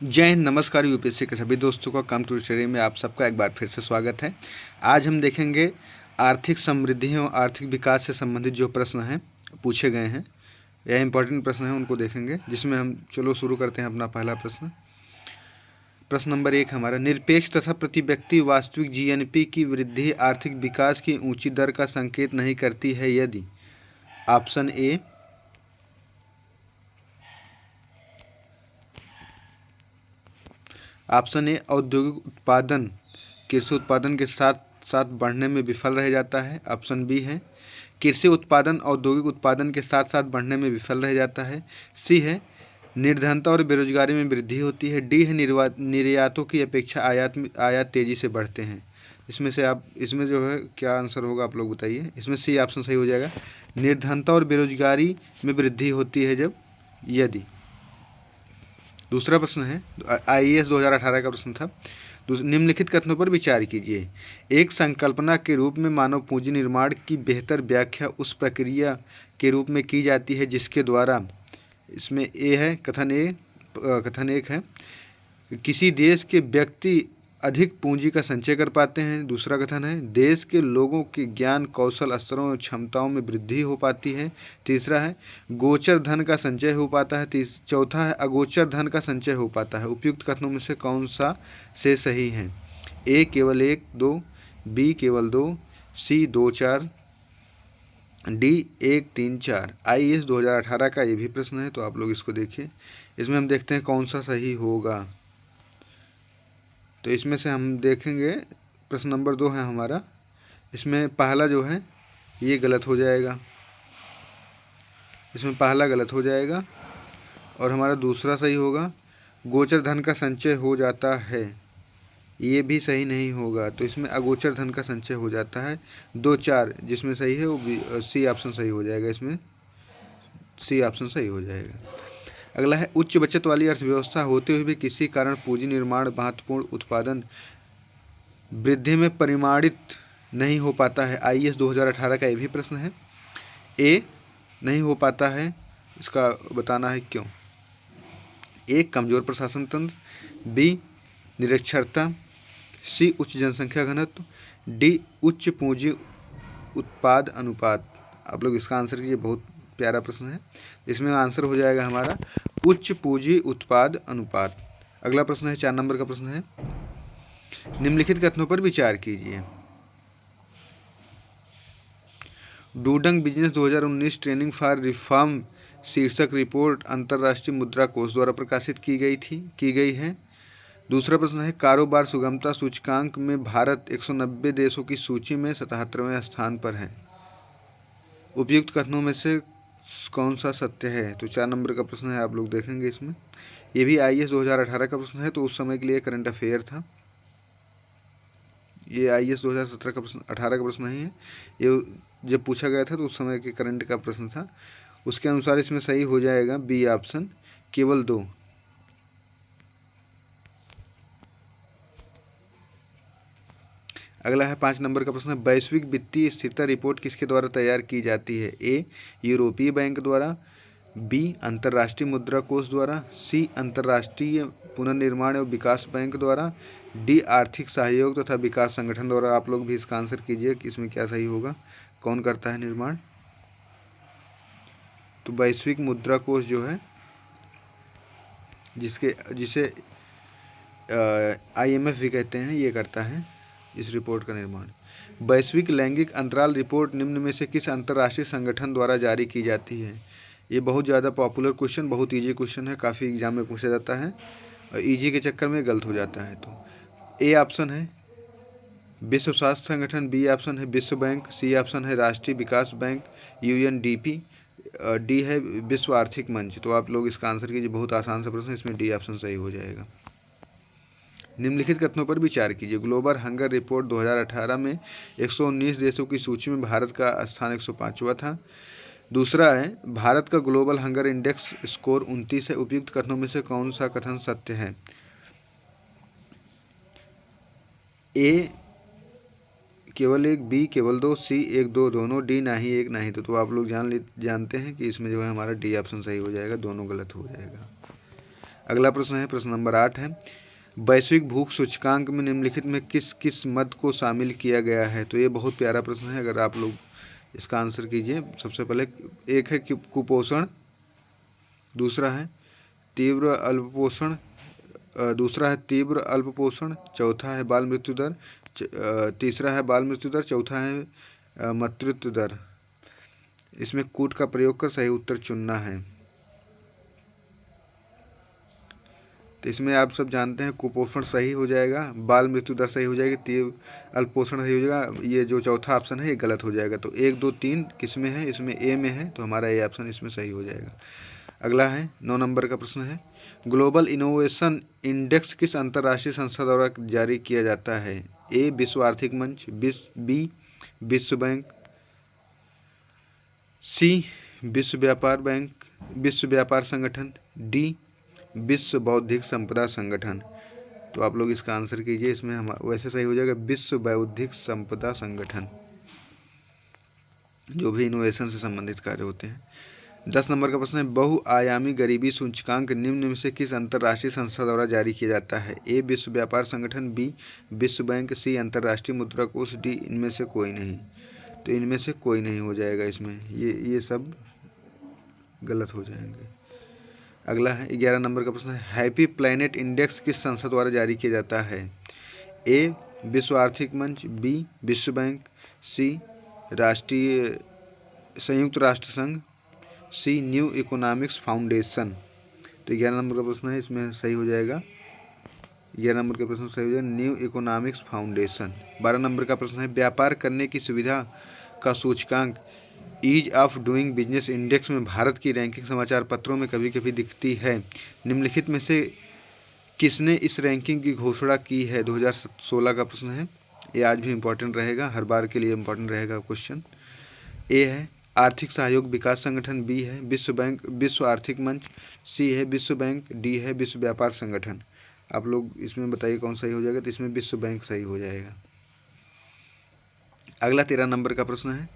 जय हिंद, नमस्कार। यूपीएससी के सभी दोस्तों का कम टू स्टडी में आप सबका एक बार फिर से स्वागत है। आज हम देखेंगे आर्थिक समृद्धि और आर्थिक विकास से संबंधित जो प्रश्न हैं पूछे गए हैं, यह इंपॉर्टेंट प्रश्न हैं, उनको देखेंगे। जिसमें हम चलो शुरू करते हैं अपना पहला प्रश्न। प्रश्न नंबर 1 हमारा, निरपेक्ष तथा प्रति व्यक्ति वास्तविक जीएनपी की वृद्धि आर्थिक विकास की ऊंची दर का संकेत नहीं करती है यदि। ऑप्शन ए औद्योगिक उत्पादन कृषि उत्पादन के साथ साथ बढ़ने में विफल रह जाता है। ऑप्शन बी है कृषि उत्पादन औद्योगिक उत्पादन के साथ साथ बढ़ने में विफल रह जाता है। सी है निर्धनता और बेरोजगारी में वृद्धि होती है। डी है निर्यातों की अपेक्षा आयात तेजी से बढ़ते हैं। इसमें जो है क्या आंसर होगा आप लोग बताइए। इसमें सी ऑप्शन सही हो जाएगा। निर्धनता और बेरोजगारी में वृद्धि होती है जब यदि। दूसरा प्रश्न है आईएएस 2018 का प्रश्न था। निम्नलिखित कथनों पर विचार कीजिए। एक संकल्पना के रूप में मानव पूंजी निर्माण की बेहतर व्याख्या उस प्रक्रिया के रूप में की जाती है जिसके द्वारा, इसमें ए है कथन एक है, किसी देश के व्यक्ति अधिक पूंजी का संचय कर पाते हैं। दूसरा कथन है देश के लोगों के ज्ञान कौशल स्तरों और क्षमताओं में वृद्धि हो पाती है। तीसरा है गोचर धन का संचय हो पाता है। चौथा है अगोचर धन का संचय हो पाता है। उपयुक्त कथनों में से कौन सा से सही है। ए केवल 1 2, बी केवल 2, सी 2 4, डी 1 3 4। आईएएस 2018 का ये भी प्रश्न है, तो आप लोग इसको देखिए। इसमें हम देखते हैं कौन सा सही होगा। तो इसमें से हम देखेंगे प्रश्न नंबर 2 है हमारा। इसमें पहला जो है ये गलत हो जाएगा, इसमें पहला गलत हो जाएगा और हमारा दूसरा सही होगा। गोचर धन का संचय हो जाता है, ये भी सही नहीं होगा। तो इसमें अगोचर धन का संचय हो जाता है। 2 4 जिसमें सही है वो सी ऑप्शन सही हो जाएगा। इसमें सी ऑप्शन सही हो जाएगा। अगला है उच्च बचत वाली अर्थव्यवस्था होते हुए भी किसी कारण पूंजी निर्माण महत्वपूर्ण उत्पादन वृद्धि में परिमाणित नहीं हो पाता है। आईएएस 2018 का ये भी प्रश्न है। ए नहीं हो पाता है, इसका बताना है क्यों। ए कमज़ोर प्रशासन तंत्र, बी निरक्षरता, सी उच्च जनसंख्या घनत्व, डी उच्च पूंजी उत्पाद अनुपात। आप लोग इसका आंसर कीजिए, बहुत प्यारा प्रश्न है। इसमें आंसर हो जाएगा हमारा उच्च पूंजी उत्पाद अनुपात। अगला प्रश्न है 4 नंबर का प्रश्न है, निम्नलिखित कथनों पर विचार कीजिए। डूडंग बिजनेस 2019 ट्रेनिंग फॉर रिफॉर्म शीर्षक रिपोर्ट अंतर्राष्ट्रीय मुद्रा कोष द्वारा प्रकाशित की गई है। दूसरा प्रश्न है कारोबार सुगमता सूचकांक में भारत 190 देशों की सूची में 77वें स्थान पर है। उपयुक्त कथनों में से कौन सा सत्य है। तो 4 नंबर का प्रश्न है, आप लोग देखेंगे। इसमें ये भी आईएएस 2018 का प्रश्न है, तो उस समय के लिए करंट अफेयर था। ये आईएएस 2017 का प्रश्न 18 का प्रश्न नहीं है, ये जब पूछा गया था तो उस समय के करंट का प्रश्न था। उसके अनुसार इसमें सही हो जाएगा बी ऑप्शन केवल 2। अगला है 5 नंबर का प्रश्न है वैश्विक वित्तीय स्थिरता रिपोर्ट किसके द्वारा तैयार की जाती है। ए यूरोपीय बैंक द्वारा, बी अंतर्राष्ट्रीय मुद्रा कोष द्वारा, सी अंतर्राष्ट्रीय पुनर्निर्माण एवं विकास बैंक द्वारा, डी आर्थिक सहयोग तथा विकास संगठन द्वारा। आप लोग भी इसका आंसर कीजिए कि इसमें क्या सही होगा, कौन करता है निर्माण। तो वैश्विक मुद्रा कोष जो है जिसे आईएमएफ भी कहते हैं, ये करता है इस रिपोर्ट का निर्माण। वैश्विक लैंगिक अंतराल रिपोर्ट निम्न में से किस अंतर्राष्ट्रीय संगठन द्वारा जारी की जाती है। ये बहुत ज़्यादा पॉपुलर क्वेश्चन, बहुत इजी क्वेश्चन है, काफ़ी एग्जाम में पूछा जाता है और इजी के चक्कर में गलत हो जाता है। तो ए ऑप्शन है विश्व स्वास्थ्य संगठन, बी ऑप्शन है विश्व बैंक, सी ऑप्शन है राष्ट्रीय विकास बैंक यूएनडीपी, डी है विश्व आर्थिक मंच। तो आप लोग इसका आंसर कीजिए, बहुत आसान सा प्रश्न, इसमें डी ऑप्शन सही हो जाएगा। निम्नलिखित कथनों पर विचार कीजिए। ग्लोबल हंगर रिपोर्ट 2018 में 119 देशों की सूची में भारत का स्थान 105वां था। दूसरा है भारत का ग्लोबल हंगर इंडेक्स स्कोर 29 है। उपयुक्त कथनों में से कौन सा कथन सत्य है। ए केवल 1, बी केवल 2, सी 1 2 दोनों, डी ना ही 1 ना ही 2। तो आप लोग जानते हैं कि इसमें जो है हमारा डी ऑप्शन सही हो जाएगा, दोनों गलत हो जाएगा। अगला प्रश्न है प्रश्न नंबर 8 है, वैश्विक भूख सूचकांक में निम्नलिखित में किस किस मद को शामिल किया गया है। तो ये बहुत प्यारा प्रश्न है, अगर आप लोग इसका आंसर कीजिए। सबसे पहले एक है कुपोषण, दूसरा है तीव्र अल्पपोषण, दूसरा है तीव्र अल्पपोषण, चौथा है बाल मृत्यु दर, तीसरा है बाल मृत्यु दर, चौथा है मातृत्व दर। इसमें कूट का प्रयोग कर सही उत्तर चुनना है। तो इसमें आप सब जानते हैं कुपोषण सही हो जाएगा, बाल मृत्यु दर सही हो जाएगी, तीव्र अल्पपोषण सही हो जाएगा, ये जो चौथा ऑप्शन है ये गलत हो जाएगा। तो 1 2 3 किस में है, इसमें ए में है, तो हमारा ये ऑप्शन इसमें सही हो जाएगा। अगला है 9 नंबर का प्रश्न है, ग्लोबल इनोवेशन इंडेक्स किस अंतर्राष्ट्रीय संस्था द्वारा जारी किया जाता है। ए विश्व आर्थिक मंच, बी विश्व बैंक, सी विश्व व्यापार संगठन, डी विश्व बौद्धिक संपदा संगठन। तो आप लोग इसका आंसर कीजिए। इसमें हम वैसे सही हो जाएगा विश्व बौद्धिक संपदा संगठन, जो भी इनोवेशन से संबंधित कार्य होते हैं। 10 नंबर का प्रश्न है, बहुआयामी गरीबी सूचकांक निम्न में से किस अंतर्राष्ट्रीय संस्था द्वारा जारी किया जाता है। ए विश्व व्यापार संगठन, बी विश्व बैंक, सी अंतर्राष्ट्रीय मुद्रा कोष, डी इनमें से कोई नहीं। तो इनमें से कोई नहीं हो जाएगा, इसमें ये सब गलत हो जाएंगे। अगला है 11 नंबर का प्रश्न है, हैप्पी प्लैनेट इंडेक्स किस संस्था द्वारा जारी किया जाता है। ए विश्व आर्थिक मंच, बी विश्व बैंक, सी राष्ट्रीय संयुक्त राष्ट्र संघ, सी न्यू इकोनॉमिक्स फाउंडेशन। तो 11 नंबर का प्रश्न है, इसमें सही हो जाएगा 11 नंबर का प्रश्न सही हो जाएगा न्यू इकोनॉमिक्स फाउंडेशन। 12 नंबर का प्रश्न है, व्यापार करने की सुविधा का सूचकांक ease of doing business index में भारत की रैंकिंग समाचार पत्रों में कभी कभी दिखती है। निम्नलिखित में से किसने इस रैंकिंग की घोषणा की है। 2016 का प्रश्न है, ये आज भी इम्पोर्टेंट रहेगा, हर बार के लिए इम्पोर्टेंट रहेगा क्वेश्चन। ए है आर्थिक सहयोग विकास संगठन, बी है विश्व बैंक विश्व आर्थिक मंच, सी है विश्व बैंक, डी है विश्व व्यापार संगठन। आप लोग इसमें बताइए कौन सही हो जाएगा। तो इसमें विश्व बैंक सही हो जाएगा। अगला 13 नंबर का प्रश्न है,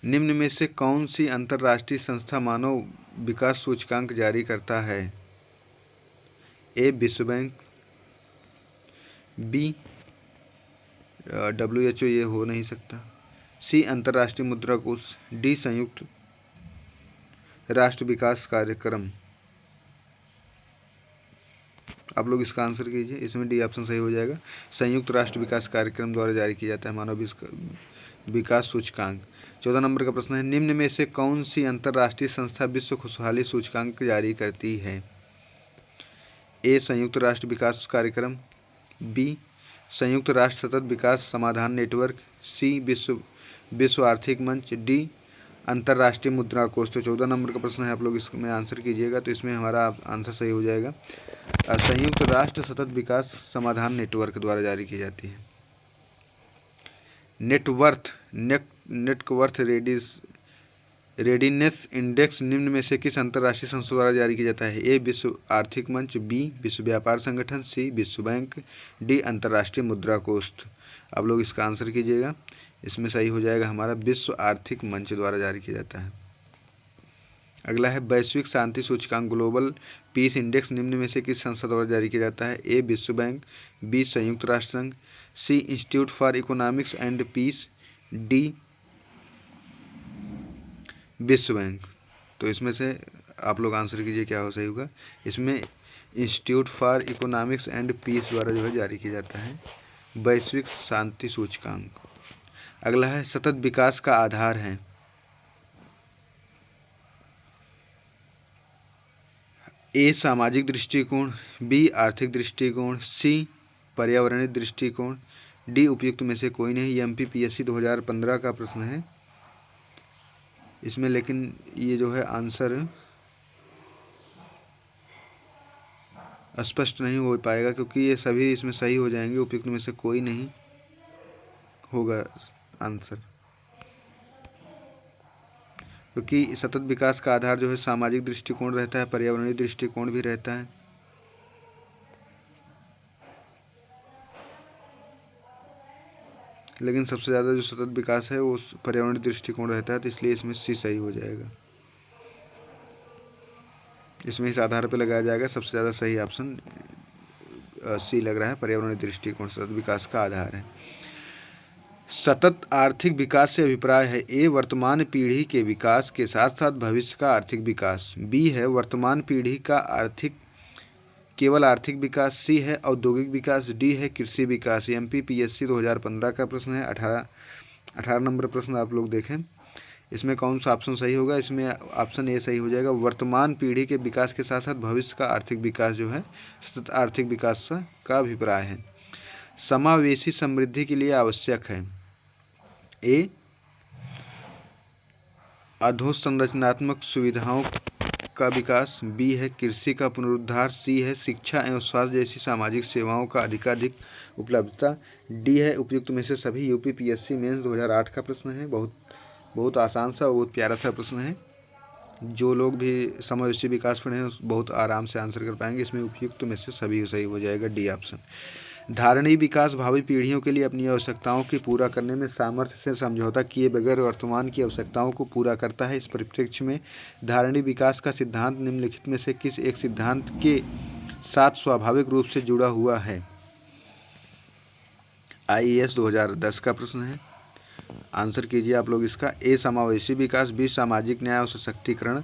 निम्न में से कौन सी अंतर्राष्ट्रीय संस्था मानव विकास सूचकांक जारी करता है। ए विश्व बैंक, बी WHO, ये हो नहीं सकता, सी अंतर्राष्ट्रीय मुद्रा कोष, डी संयुक्त राष्ट्र विकास कार्यक्रम। आप लोग इसका आंसर कीजिए। इसमें डी ऑप्शन सही हो जाएगा, संयुक्त राष्ट्र विकास कार्यक्रम द्वारा जारी किया जाता है मानव विकास सूचकांक। 14 नंबर का प्रश्न है, निम्न में से कौन सी अंतर्राष्ट्रीय संस्था विश्व खुशहाली सूचकांक जारी करती है। ए संयुक्त राष्ट्र विकास कार्यक्रम, बी संयुक्त राष्ट्र सतत विकास समाधान नेटवर्क, सी विश्व आर्थिक मंच, डी अंतर्राष्ट्रीय मुद्रा कोष। तो 14 नंबर का प्रश्न है, आप लोग इसमें आंसर कीजिएगा। तो इसमें हमारा आंसर सही हो जाएगा, संयुक्त राष्ट्र सतत विकास समाधान नेटवर्क द्वारा जारी की जाती है। नेटवर्थ रेडीनेस इंडेक्स निम्न में से किस अंतर्राष्ट्रीय संस्था द्वारा जारी किया जाता है। ए विश्व आर्थिक मंच, बी विश्व व्यापार संगठन, सी विश्व बैंक, डी अंतर्राष्ट्रीय मुद्रा कोष। आप लोग इसका आंसर कीजिएगा। इसमें सही हो जाएगा हमारा विश्व आर्थिक मंच द्वारा जारी किया जाता है। अगला है वैश्विक शांति सूचकांक ग्लोबल पीस इंडेक्स निम्न में से किस संस्था द्वारा जारी किया जाता है। ए विश्व बैंक, बी संयुक्त राष्ट्र संघ, C institute for economics and peace, D विश्व बैंक। तो इसमें से आप लोग आंसर कीजिए क्या हो सही होगा। इसमें institute for economics and peace द्वारा जो है जारी किया जाता है वैश्विक शांति सूचकांक। अगला है सतत विकास का आधार है। ए सामाजिक दृष्टिकोण, बी आर्थिक दृष्टिकोण, सी पर्यावरणीय दृष्टिकोण, डी उपयुक्त में से कोई नहीं। MPPSC 2015 का प्रश्न है इसमें, लेकिन ये जो है आंसर स्पष्ट नहीं हो पाएगा क्योंकि ये सभी इसमें सही हो जाएंगे, उपयुक्त में से कोई नहीं होगा आंसर, क्योंकि सतत विकास का आधार जो है सामाजिक दृष्टिकोण रहता है, पर्यावरणीय दृष्टिकोण भी रहता है। लेकिन सबसे ज़्यादा जो सतत विकास है वो पर्यावरणीय दृष्टिकोण रहता है, तो इसलिए इसमें सी सही हो जाएगा। इसमें इस आधार पर लगाया जाएगा। सबसे ज़्यादा सही ऑप्शन सी लग रहा है, पर्यावरणीय दृष्टिकोण सतत विकास का आधार है। सतत आर्थिक विकास से अभिप्राय है ए वर्तमान पीढ़ी के विकास के साथ साथ भविष्य का आर्थिक विकास, बी है वर्तमान पीढ़ी का केवल आर्थिक विकास, सी है औद्योगिक विकास, डी है कृषि विकास। MPPSC 2015 का प्रश्न है। 18 नंबर प्रश्न आप लोग देखें, इसमें कौन सा ऑप्शन सही होगा। इसमें ऑप्शन ए सही हो जाएगा। वर्तमान पीढ़ी के विकास के साथ साथ भविष्य का आर्थिक विकास जो है सतत आर्थिक विकास का अभिप्राय है। समावेशी समृद्धि के लिए आवश्यक है ए अधोसंरचनात्मक सुविधाओं का विकास, बी है कृषि का पुनरुद्धार, सी है शिक्षा एवं स्वास्थ्य जैसी सामाजिक सेवाओं का अधिकाधिक उपलब्धता, डी है उपयुक्त में से सभी। UPPSC मेंस 2008 का प्रश्न है। बहुत आसान सा, बहुत प्यारा सा प्रश्न है। जो लोग भी समावेशी विकास पढ़े हैं बहुत आराम से आंसर कर पाएंगे। इसमें उपयुक्त में से सभी सही हो जाएगा, डी ऑप्शन। धारणीय विकास भावी पीढ़ियों के लिए अपनी आवश्यकताओं की पूरा करने में सामर्थ्य से समझौता किए बगैर वर्तमान की आवश्यकताओं को पूरा करता है। इस परिप्रेक्ष्य में धारणीय विकास का सिद्धांत निम्नलिखित में से किस एक सिद्धांत के साथ स्वाभाविक रूप से जुड़ा हुआ है। IAS 2010 का प्रश्न है। आंसर कीजिए आप लोग इसका। ए समावेशी विकास, बी सामाजिक न्याय और सशक्तिकरण,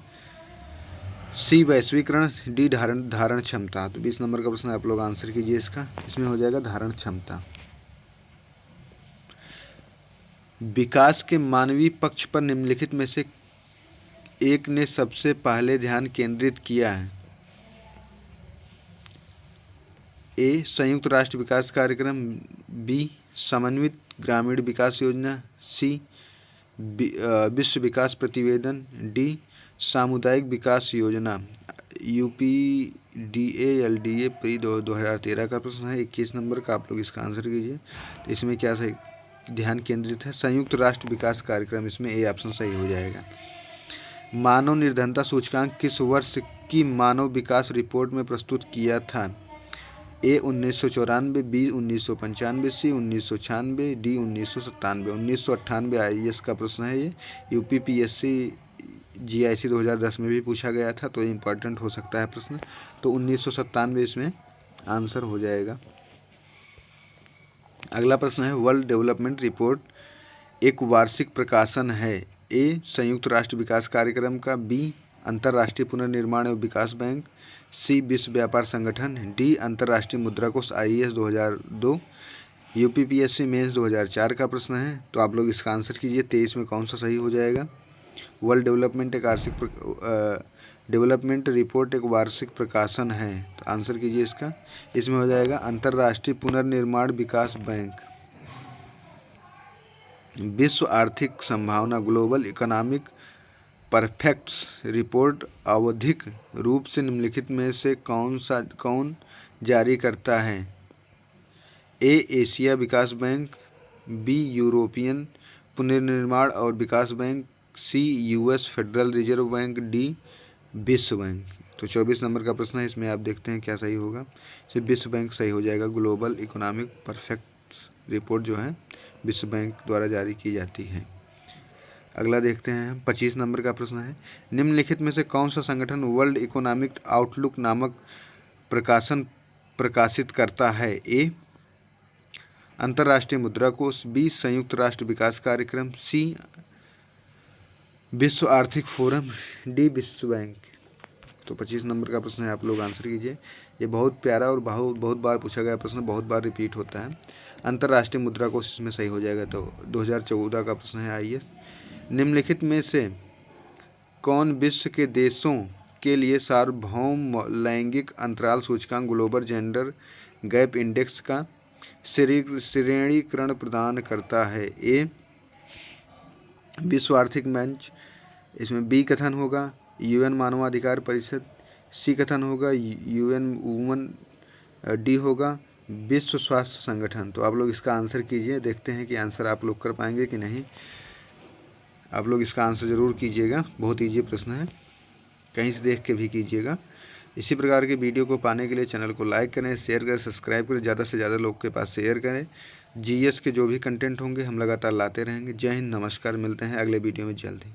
सी वैश्वीकरण, डी धारण क्षमता। तो 20 नंबर का प्रश्न आप लोग आंसर कीजिए इसका। इसमें हो जाएगा धारण क्षमता। विकास के मानवीय पक्ष पर निम्नलिखित में से एक ने सबसे पहले ध्यान केंद्रित किया है। ए संयुक्त राष्ट्र विकास कार्यक्रम, बी समन्वित ग्रामीण विकास योजना, सी विश्व विकास प्रतिवेदन, डी सामुदायिक विकास योजना। UPDA-LDA प्री 2013 का प्रश्न है। 21 नंबर का आप लोग इसका आंसर कीजिए। तो इसमें क्या सही ध्यान केंद्रित है, संयुक्त राष्ट्र विकास कार्यक्रम। इसमें ए ऑप्शन सही हो जाएगा। मानव निर्धनता सूचकांक किस वर्ष की मानव विकास रिपोर्ट में प्रस्तुत किया था। ए 1994, बी 1995, सी 1996, डी 1997। 1998 IAS का प्रश्न है ये। UPPSC GIC 2010 में भी पूछा गया था, तो इम्पॉर्टेंट हो सकता है प्रश्न। तो 1997 इसमें आंसर हो जाएगा। अगला प्रश्न है वर्ल्ड डेवलपमेंट रिपोर्ट एक वार्षिक प्रकाशन है। ए संयुक्त राष्ट्र विकास कार्यक्रम का, बी अंतर्राष्ट्रीय पुनर्निर्माण एवं विकास बैंक, सी विश्व व्यापार संगठन, डी अंतर्राष्ट्रीय मुद्रा कोष। IAS 2002, UPPSC मेंस 2004 का प्रश्न है। तो आप लोग इसका आंसर कीजिए। 23 में कौन सा सही हो जाएगा। वर्ल्ड डेवलपमेंट रिपोर्ट एक वार्षिक प्रकाशन है। तो आंसर कीजिए इसका। इसमें हो जाएगा अंतर्राष्ट्रीय पुनर्निर्माण विकास बैंक। विश्व आर्थिक संभावना ग्लोबल इकोनॉमिक परफेक्ट्स रिपोर्ट आवधिक रूप से निम्नलिखित में से कौन जारी करता है। ए एशिया विकास बैंक, बी यूरोपियन पुनर्निर्माण और विकास bank, C US federal reserve bank, D विश्व बैंक। तो 24 नंबर का प्रश्न है। इसमें आप देखते हैं क्या सही होगा। सिर्फ विश्व बैंक सही हो जाएगा। ग्लोबल इकोनॉमिक परफेक्ट्स रिपोर्ट जो है विश्व बैंक द्वारा जारी की जाती है। अगला देखते हैं 25 नंबर का प्रश्न है। निम्नलिखित में से कौन सा संगठन वर्ल्ड इकोनॉमिक आउटलुक नामक प्रकाशन प्रकाशित करता है। ए अंतर्राष्ट्रीय मुद्रा कोष, बी संयुक्त राष्ट्र विकास कार्यक्रम, सी विश्व आर्थिक फोरम, डी विश्व बैंक। तो 25 नंबर का प्रश्न है। आप लोग आंसर कीजिए। ये बहुत प्यारा और बहुत बार पूछा गया प्रश्न, बहुत बार रिपीट होता है। अंतर्राष्ट्रीय मुद्रा कोष इसमें सही हो जाएगा। तो 2014 का प्रश्न है। IAS निम्नलिखित में से कौन विश्व के देशों के लिए सार्वभौम लैंगिक अंतराल सूचकांक ग्लोबल जेंडर गैप इंडेक्स का श्रेणीकरण प्रदान करता है। ए विश्व आर्थिक मंच, इसमें बी कथन होगा UN मानवाधिकार परिषद, सी कथन होगा UN वुमन, डी होगा विश्व स्वास्थ्य संगठन। तो आप लोग इसका आंसर कीजिए। देखते हैं कि आंसर आप लोग कर पाएंगे कि नहीं। आप लोग इसका आंसर ज़रूर कीजिएगा। बहुत ईजी प्रश्न है, कहीं से देख के भी कीजिएगा। इसी प्रकार के वीडियो को पाने के लिए चैनल को लाइक करें, शेयर करें, सब्सक्राइब करें, ज़्यादा से ज़्यादा लोग के पास शेयर करें। GS के जो भी कंटेंट होंगे हम लगातार लाते रहेंगे। जय हिंद, नमस्कार। मिलते हैं अगले वीडियो में जल्द ही।